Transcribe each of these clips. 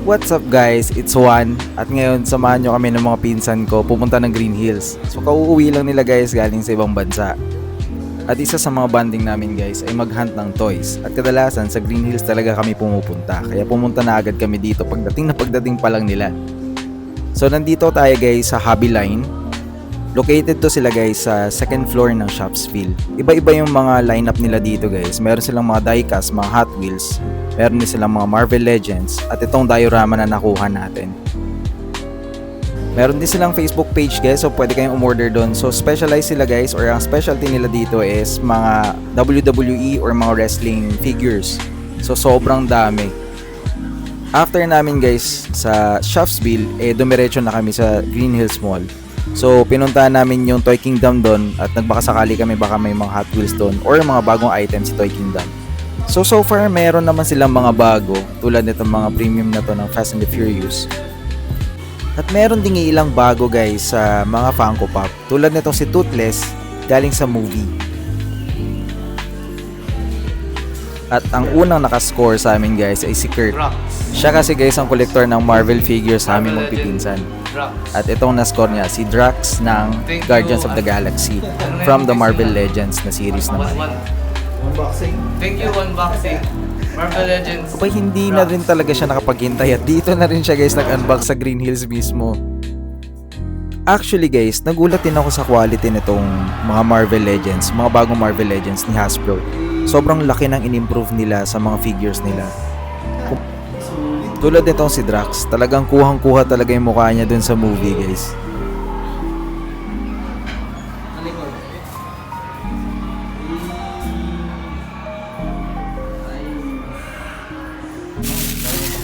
What's up guys, it's Juan at ngayon samahan nyo kami ng mga pinsan ko pupunta ng Green Hills. So kauuwi lang nila guys galing sa ibang bansa. At isa sa mga banding namin guys ay mag-hunt ng toys. At kadalasan sa Green Hills talaga kami pumupunta. Kaya pumunta na agad kami dito pagdating pa lang nila. So nandito tayo guys sa Hobby Line. Located to sila guys sa second floor ng Shopsville. Iba-iba yung mga lineup nila dito guys. Meron silang mga diecast, mga Hot Wheels. Meron din silang mga Marvel Legends. At itong diorama na nakuha natin. Meron din silang Facebook page guys. So pwede kayong umorder doon. So specialize sila guys. Or ang specialty nila dito is mga WWE or mga wrestling figures. So sobrang dami. After namin guys sa Shopsville, dumiretso na kami sa Green Hills Mall. So pinuntahan namin yung Toy Kingdom doon at nagbakasakali kami baka may mga Hot Wheels doon or mga bagong items si Toy Kingdom. So far meron naman silang mga bago tulad nitong mga premium na to ng Fast and the Furious. At meron ding ilang bago guys sa mga Funko Pop tulad nitong si Toothless galing sa movie. At ang unang nakascore sa amin guys ay si Kurt. Siya kasi guys ang kolektor ng Marvel figures sa aming magpipinsan. At itong na-score niya si Drax ng Guardians of the Galaxy from the Marvel Legends na series naman. Unboxing. Thank you, unboxing. Marvel Legends. Kapag hindi na rin talaga siya nakapaghintay at dito na rin siya guys nag-unbox sa Green Hills mismo. Actually guys, nagulat din ako sa quality nitong mga Marvel Legends, mga bagong Marvel Legends ni Hasbro. Sobrang laki ng in-improve nila sa mga figures nila. Tulad nitong si Drax, talagang kuhang-kuha talaga yung mukha niya dun sa movie guys.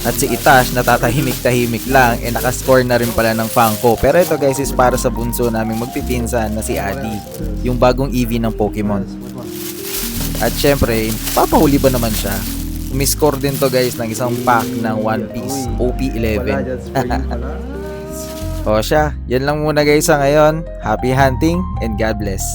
At si Itash natatahimik-tahimik lang nakascore na rin pala ng Funko. Pero ito guys is para sa bunso naming magpipinsan na si Adi, yung bagong EV ng Pokemon. At syempre, papahuli ba naman siya? Umiscore din to guys ng isang pack ng One Piece OP11. O siya, yan lang muna guys sa ngayon. Happy hunting and God bless.